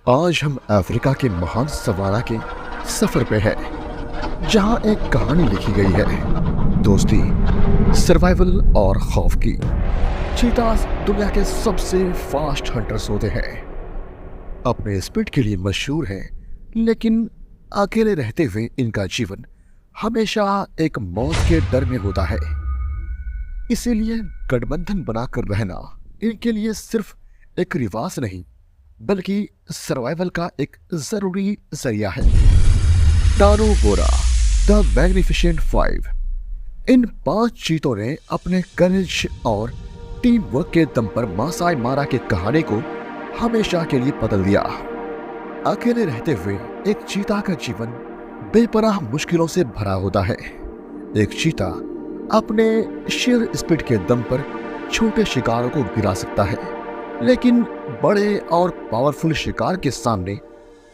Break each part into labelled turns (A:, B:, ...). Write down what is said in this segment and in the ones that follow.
A: आज हम अफ्रीका के महान सवाना के सफर पे हैं, जहां एक कहानी लिखी गई है दोस्ती, सर्वाइवल और खौफ की। चीतास दुनिया के सबसे फास्ट हंटर्स होते हैं, अपने स्पीड के लिए मशहूर हैं, लेकिन अकेले रहते हुए इनका जीवन हमेशा एक मौत के डर में होता है। इसीलिए गठबंधन बनाकर रहना इनके लिए सिर्फ एक रिवाज नहीं, बल्कि सर्वाइवल का एक जरूरी जरिया है। टानो बोरा, द मैग्निफिसेंट फाइव। इन 5 चीतों ने अपने करेज और टीम वर्क के दम पर मासाई मारा की कहानी को हमेशा के लिए बदल दिया। अकेले रहते हुए एक चीता का जीवन बेपनाह मुश्किलों से भरा होता है। एक चीता अपने शेर स्पीड के दम पर छोटे शिकारों को गिरा सकता है, लेकिन बड़े और पावरफुल शिकार के सामने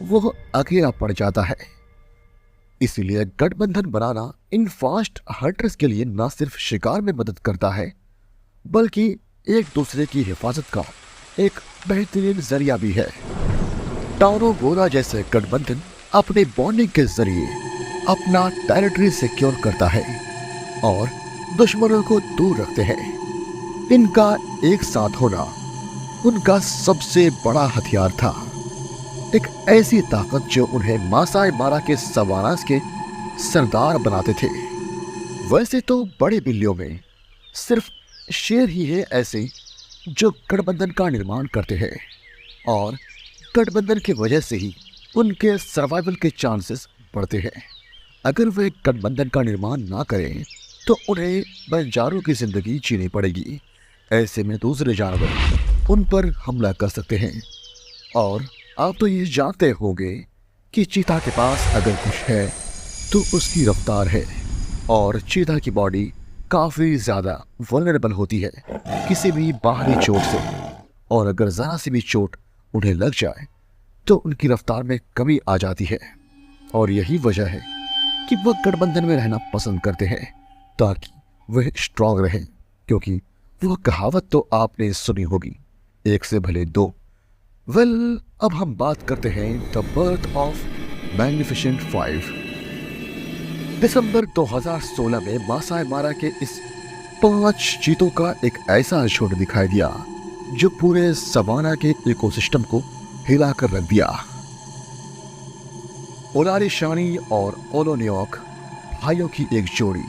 A: वो अकेला पड़ जाता है। इसीलिए गठबंधन बनाना इन फास्ट हंटर्स के लिए न सिर्फ शिकार में मदद करता है, बल्कि एक दूसरे की हिफाजत का एक बेहतरीन जरिया भी है। टानो बोरा जैसे गठबंधन अपने बॉन्डिंग के जरिए अपना टेरिटरी सिक्योर करता है और दुश्मनों को दूर रखते हैं। इनका एक साथ होना उनका सबसे बड़ा हथियार था, एक ऐसी ताकत जो उन्हें मासाई मारा के सवानास के सरदार बनाते थे। वैसे तो बड़े बिल्लियों में सिर्फ शेर ही है ऐसे जो गठबंधन का निर्माण करते हैं, और गठबंधन की वजह से ही उनके सर्वाइवल के चांसेस बढ़ते हैं। अगर वे गठबंधन का निर्माण ना करें तो उन्हें बंजारों की जिंदगी जीनी पड़ेगी। ऐसे में दूसरे जानवर उन पर हमला कर सकते हैं। और आप तो ये जानते होंगे कि चीता के पास अगर कुछ है तो उसकी रफ्तार है, और चीता की बॉडी काफ़ी ज़्यादा वल्नरेबल होती है किसी भी बाहरी चोट से, और अगर ज़रा सी भी चोट उन्हें लग जाए तो उनकी रफ्तार में कमी आ जाती है। और यही वजह है कि वह गठबंधन में रहना पसंद करते हैं, ताकि वह स्ट्रांग रहें। क्योंकि वह कहावत तो आपने सुनी होगी, एक से भले दो। अब हम बात करते हैं the birth of magnificent five. दिसंबर 2016 में मासाई मारा के इस 5 चीतों का एक ऐसा झुंड दिखाई दिया जो पूरे सवाना के इकोसिस्टम को हिलाकर रख दिया। ओलारी शानी और ओलोनियोक भाइयों की एक जोड़ी,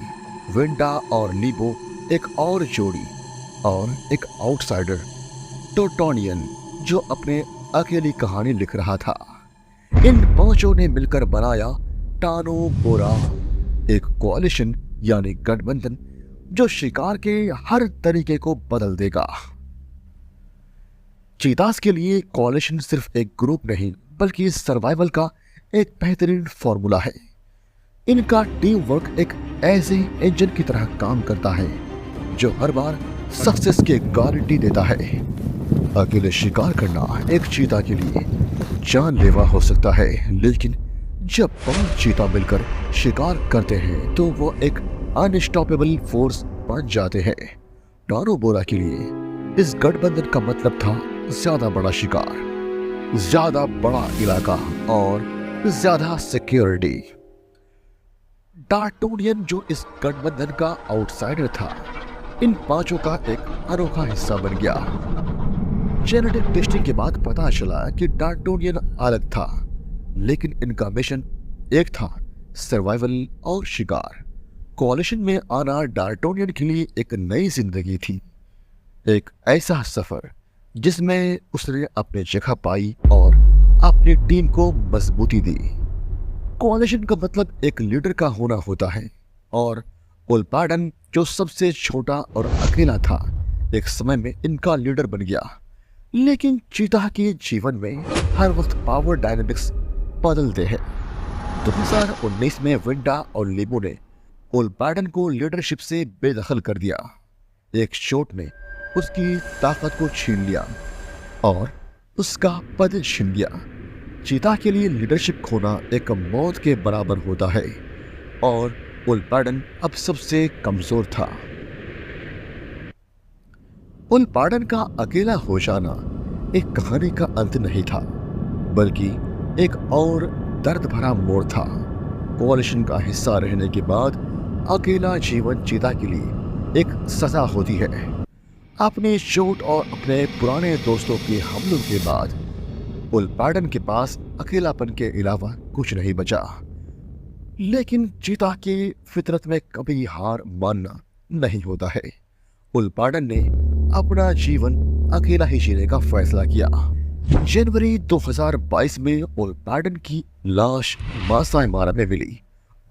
A: विंडा और लीबो एक और जोड़ी, और एक आउटसाइडर टोटोनियन जो अपने अकेली कहानी लिख रहा था। इन 5 ने मिलकर बनाया टानो बोरा, एक कोalition यानी गठबंधन जो शिकार के हर तरीके को बदल देगा। चीतास के लिए कोalition सिर्फ एक ग्रुप नहीं, बल्कि सर्वाइवल का एक बेहतरीन फॉर्मूला है। इनका टीम वर्क एक ऐसे इंजन की तरह काम करता है जो हर बार सक्सेस की गारंटी देता है। अकेले शिकार करना एक चीता के लिए जानलेवा हो सकता है, लेकिन जब 5 चीता मिलकर शिकार करते हैं तो वो एक अनस्टॉपेबल फोर्स बन जाते हैं। टानो बोरा के लिए इस गठबंधन का मतलब था ज्यादा बड़ा शिकार, ज्यादा बड़ा इलाका और ज्यादा सिक्योरिटी। डार्टोनियन जो इस गठबंधन का आउटसाइडर था, इन 5 का एक अनोखा हिस्सा बन गया। जेनेटिक टेस्टिंग के बाद पता चला कि डार्टोनियन अलग था, लेकिन इनका मिशन एक था, सर्वाइवल और शिकार। कोalition में आना डार्टोनियन के लिए एक नई जिंदगी थी, एक ऐसा सफर जिसमें उसने अपनी जगह पाई और अपनी टीम को मजबूती दी। कोalition का मतलब एक लीडर का होना होता है, और उल्पाडन जो सबसे छोटा और अकेला था, एक समय में इनका लीडर बन गया। लेकिन चीता के जीवन में हर वक्त पावर डायनामिक्स बदलते हैं। 2019 में विंडा और लीबो ने उल्पाडन को लीडरशिप से बेदखल कर दिया। एक चोट ने उसकी ताकत को छीन लिया और उसका पद छीन लिया। चीता के लिए लीडरशिप खोना एक मौत के बराबर होता है, और उल्पाडन अब सबसे कमजोर था। उल्पाडन का अकेला हो जाना एक कहानी का अंत नहीं था, बल्कि एक और दर्द भरा मोड़ था। कोalition का हिस्सा रहने के बाद अकेला जीवन चीता के लिए एक सजा होती है। अपनी चोट और अपने पुराने दोस्तों के हमलों के बाद उल्पाडन के पास अकेलापन के अलावा कुछ नहीं बचा। लेकिन चीता की फितरत में कभी हार मानना नहीं होता है। उल्पाडन ने अपना जीवन अकेला ही जीने का फैसला किया। जनवरी 2022 में उल्पाडन की लाश मासाई मारा में मिली।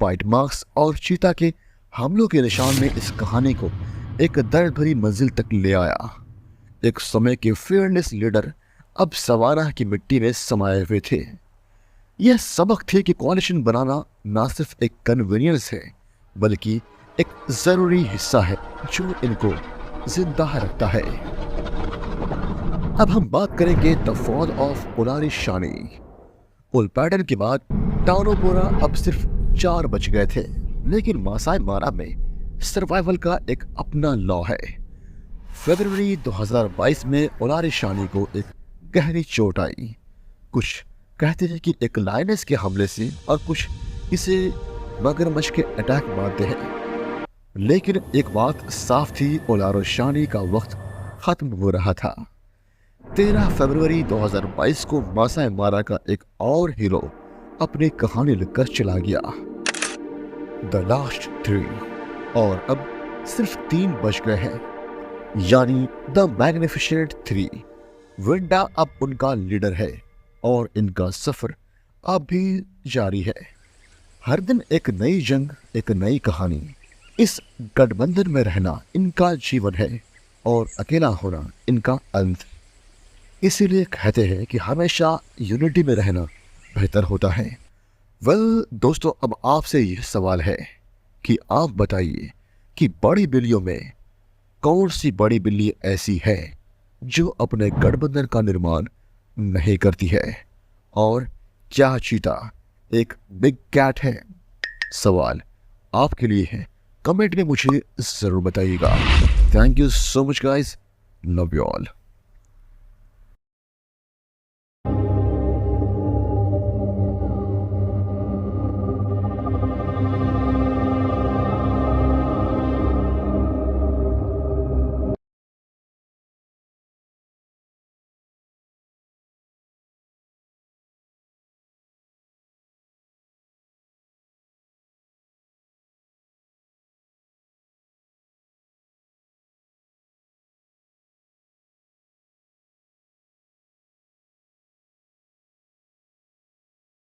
A: बाइट मार्क्स और चीता के हमलों के निशान में इस कहानी को एक दर्द भरी मंजिल तक ले आया। एक समय के फेयरनेस लीडर अब सवाना की मिट्टी में समाये हुए थे। यह सबक थे कि कोalition बनाना ना सिर्फ एक कन्वीनियंस है, बल्कि एक जरूरी हिस्सा है जो इनको जिंदा रखता है। अब हम बात करेंगे द फॉल ऑफ ओलारी शानी। उल्पाडन के बाद टानोपोरा अब सिर्फ 4 बच गए थे, लेकिन मासाई मारा में सर्वाइवल का एक अपना लॉ है। फरवरी 2022 में ओलारी शानी को एक गहरी चोट आई। कुछ कहते हैं कि एक लायनेस के हमले से, और कुछ इसे मगरमच्छ के अटैक मानते हैं। लेकिन एक बात साफ थी, ओलारी शानी का वक्त खत्म हो रहा था। 13 फरवरी 2022 को मासाई मारा का एक और हीरो अपनी कहानी लिखकर चला गया, द लास्ट 3। और अब सिर्फ 3 बच गए हैं, यानी द मैग्निफिसेंट 3। विंडा अब उनका लीडर है और इनका सफर अब भी जारी है। हर दिन एक नई जंग, एक नई कहानी। इस गठबंधन में रहना इनका जीवन है और अकेला होना इनका अंत। इसीलिए कहते हैं कि हमेशा यूनिटी में रहना बेहतर होता है। दोस्तों, अब आपसे यह सवाल है कि आप बताइए कि बड़ी बिल्लियों में कौन सी बड़ी बिल्ली ऐसी है जो अपने गठबंधन का निर्माण नहीं करती है, और क्या चीता एक बिग कैट है? सवाल आपके लिए है, कमेंट में मुझे जरूर बताइएगा। Thank you so much guys, love you all.